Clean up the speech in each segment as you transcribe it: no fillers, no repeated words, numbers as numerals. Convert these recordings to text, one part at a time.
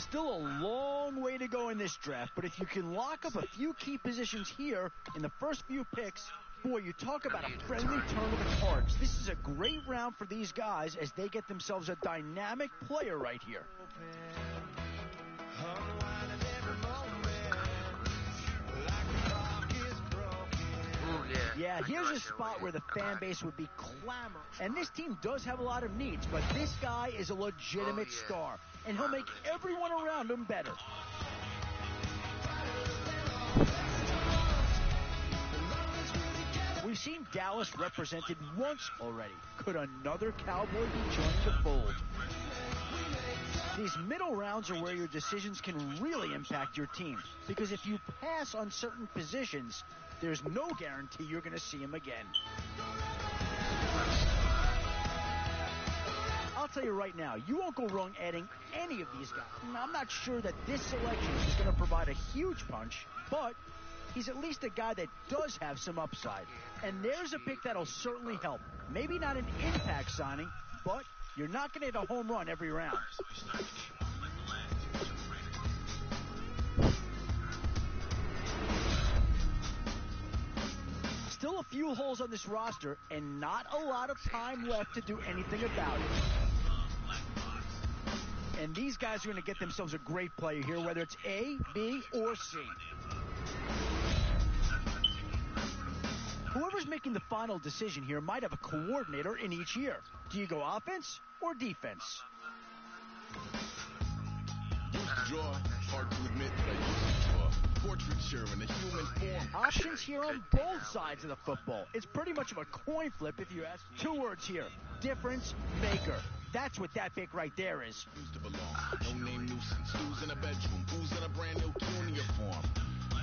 Still a long way to go in this draft, but if you can lock up a few key positions here in the first few picks, boy, you talk about a friendly turn of the cards. This is a great round for these guys as they get themselves a dynamic player right here. Yeah, here's a spot where the fan base would be clamoring. And this team does have a lot of needs, but this guy is a legitimate star, and he'll make everyone around him better. We've seen Dallas represented once already. Could another Cowboy be joining the fold? These middle rounds are where your decisions can really impact your team, because if you pass on certain positions, there's no guarantee you're going to see him again. I'll tell you right now, you won't go wrong adding any of these guys. I'm not sure that this selection is going to provide a huge punch, but he's at least a guy that does have some upside. And there's a pick that'll certainly help. Maybe not an impact signing, but you're not going to hit a home run every round. Still a few holes on this roster, and not a lot of time left to do anything about it. And these guys are going to get themselves a great player here, whether it's A, B, or C. Whoever's making the final decision here might have a coordinator in each year. Do you go offense or defense? Hard to admit that I used to draw. Portraiture in the human form. Options here on both sides of the football. It's pretty much of a coin flip if you ask. 2 words here. Difference maker. That's what that pick right there is. Used to belong. No name nuisance. Who's in a bedroom? Who's in a brand new uniform?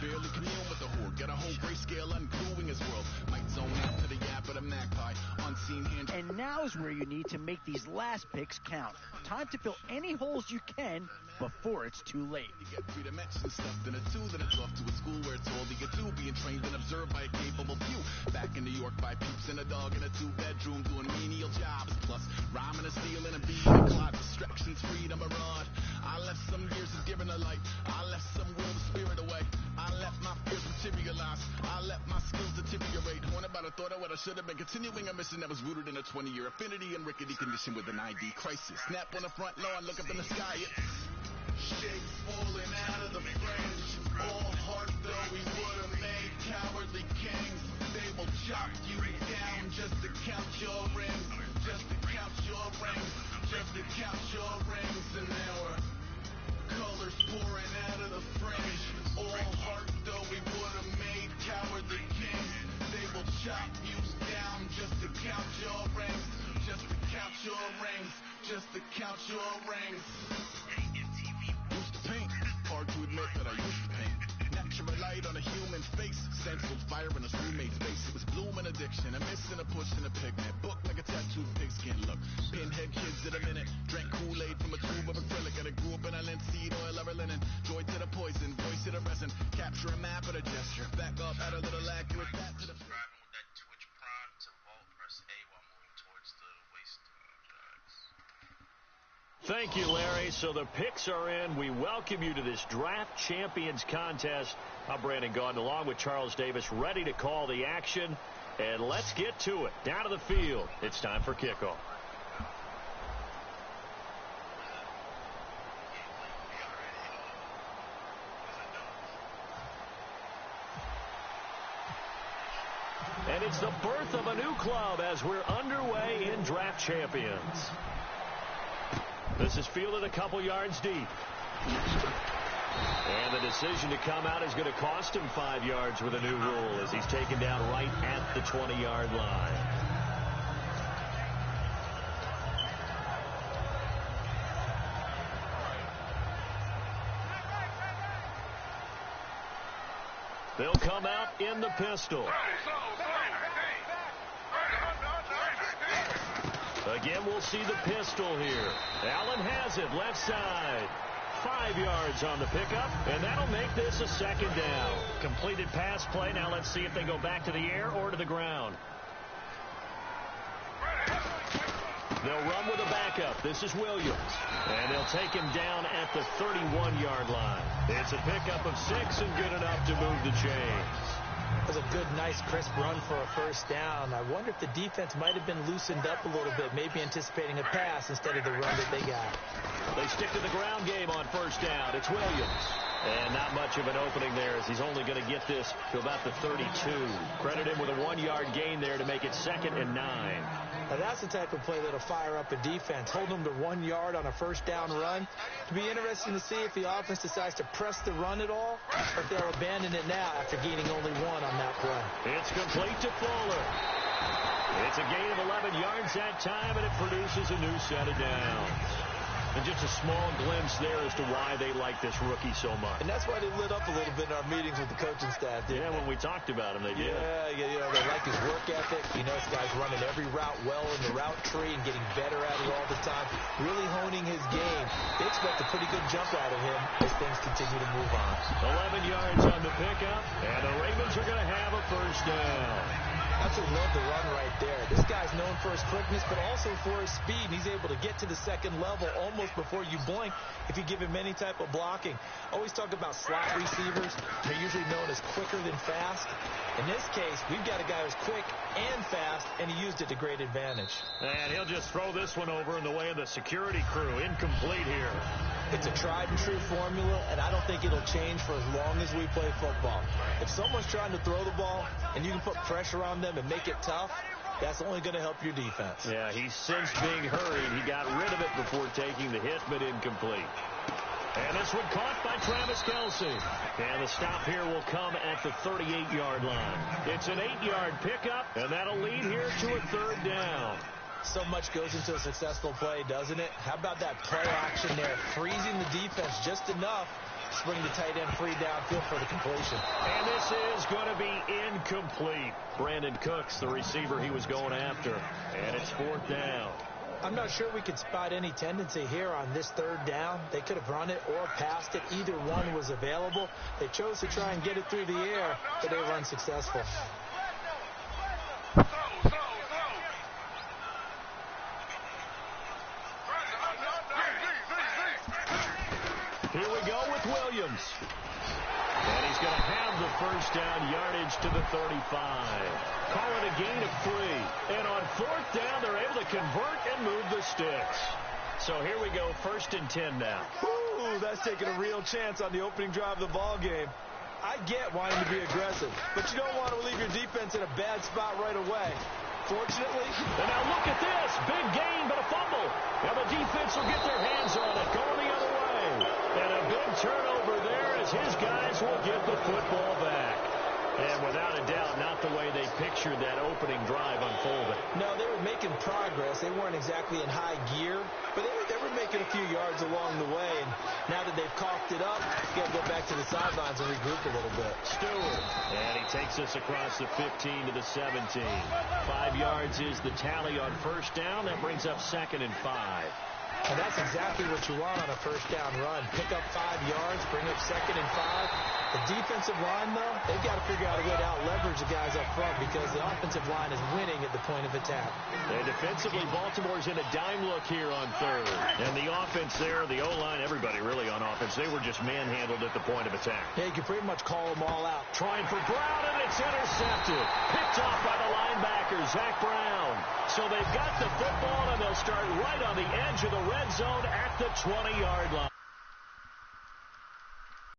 Barely commune with the horde. Got a whole grayscale ungluing his world. Might zone out to the yap of the magpie. Unseen hand. And now's where you need to make these last picks count. Time to fill any holes you can before it's too late. You get 3 dimensions stuffed in a 2, then it's off to a school where it's all you get to. Being trained and observed by a capable few. Back in New York by peeps and a dog in a 2-bedroom doing menial jobs. Plus rhyming and stealing and beating a clock. Distractions, freedom, a rod. I left some years of giving a light. I left some will of spirit away. I let my fears materialize. I let my skills deteriorate. One about a thought of what I should have been. Continuing a mission that was rooted in a 20-year affinity and rickety condition with an ID crisis. Snap on the front lawn, look up in the sky. It's shapes falling out of the fringe. All heart though we would have made cowardly kings. They will chop you down just to count your rings. Just to count your rings. Just to count your rings. And there were colors pouring out of the fringe. All heart though we would have made cowardly kings. They will chop you down just to count your rings. Just to count your rings. Just to count your rings. Used to paint. Hard to admit that I used to paint. Natural light on a human face. Sensual fire in a roommate's face. It was bloom and addiction. A miss and a push and a pigment. Book like a tattooed pigskin look. Pinhead kids in a minute. Drank Kool-Aid from a tube of acrylic. And I grew up in a linseed oil or a linen. Joy to the poison. Voice to the resin. Capture a map at a gesture. Back up, add a little accurate back to the... Subscribing with that Twitch Prime to Vault, press A while moving towards the waist drugs. Thank you, Larry. So the picks are in. We welcome you to this Draft Champions contest. I'm Brandon Gaudin along with Charles Davis, ready to call the action. And let's get to it. Down to the field. It's time for kickoff. And it's the birth of a new club as we're underway in Draft Champions. This is fielded a couple yards deep. And the decision to come out is going to cost him 5 yards with a new rule as he's taken down right at the 20-yard line. They'll come out in the pistol. Again, we'll see the pistol here. Allen has it, left side. 5 yards on the pickup, and that'll make this a second down. Completed pass play. Now let's see if they go back to the air or to the ground. They'll run with a backup. This is Williams. And they'll they'll take him down at the 31-yard line. It's a pickup of 6 and good enough to move the chains. That was a good, nice, crisp run for a first down. I wonder if the defense might have been loosened up a little bit, maybe anticipating a pass instead of the run that they got. They stick to the ground game on first down. It's Williams. And not much of an opening there as he's only going to get this to about the 32. Credit him with a 1-yard gain there to make it 2nd and 9. Now that's the type of play that'll fire up a defense. Hold them to 1 yard on a first down run. It'll be interesting to see if the offense decides to press the run at all or if they'll abandon it now after gaining only 1 on that play. It's complete to Fuller. It's a gain of 11 yards that time, and it produces a new set of downs. And just a small glimpse there as to why they like this rookie so much. And that's why they lit up a little bit in our meetings with the coaching staff, didn't they? When we talked about him, they did. Yeah, you know, they like his work ethic. You know, this guy's running every route well in the route tree and getting better at it all the time, really honing his game. They expect a pretty good jump out of him as things continue to move on. 11 yards on the pickup, and the Ravens are going to have a first down. Absolutely love the run right there. This guy's known for his quickness, but also for his speed. He's able to get to the second level almost before you blink if you give him any type of blocking. Always talk about slot receivers. They're usually known as quicker than fast. In this case, we've got a guy who's quick and fast, and he used it to great advantage. And he'll just throw this one over in the way of the security crew. Incomplete here. It's a tried-and-true formula, and I don't think it'll change for as long as we play football. If someone's trying to throw the ball and you can put pressure on them and make it tough, that's only going to help your defense. Yeah, he sensed being hurried. He got rid of it before taking the hit, but incomplete. And this one caught by Travis Kelce. And the stop here will come at the 38-yard line. It's an 8-yard pickup, and that'll lead here to a 3rd down. So much goes into a successful play, doesn't it? How about that play action there? Freezing the defense just enough to bring the tight end free downfield for the completion. And this is going to be incomplete. Brandon Cooks, the receiver he was going after. And it's 4th down. I'm not sure we could spot any tendency here on this 3rd down. They could have run it or passed it. Either one was available. They chose to try and get it through the air, but they were unsuccessful. Here we go with Williams. And he's going to have the first down yardage to the 35. Call it a gain of 3. And on 4th down, they're able to convert and move the sticks. So here we go, 1st and 10 now. Ooh, that's taking a real chance on the opening drive of the ball game. I get wanting to be aggressive, but you don't want to leave your defense in a bad spot right away. Fortunately. And now look at this. Big gain, but a fumble. And the defense will get their hands on it, going the other way. And a big turnover there as his guys will get the football back. And without a doubt, not the way they pictured that opening drive unfolding. No, they were making progress. They weren't exactly in high gear, but they were making a few yards along the way. And now that they've coughed it up, you got to go back to the sidelines and regroup a little bit. Stewart. And he takes us across the 15 to the 17. 5 yards is the tally on first down. That brings up 2nd and 5. And that's exactly what you want on a first down run. Pick up 5 yards, bring up 2nd and 5. The defensive line, though, they've got to figure out a way to out-leverage the guys up front because the offensive line is winning at the point of attack. And defensively, Baltimore's in a dime look here on 3rd. And the offense there, the O-line, everybody really on offense, they were just manhandled at the point of attack. Yeah, you can pretty much call them all out. Trying for Brown, and it's intercepted. Picked off by the linebacker, Zach Brown. So they've got the football, and they'll start right on the edge of the red zone at the 20-yard line.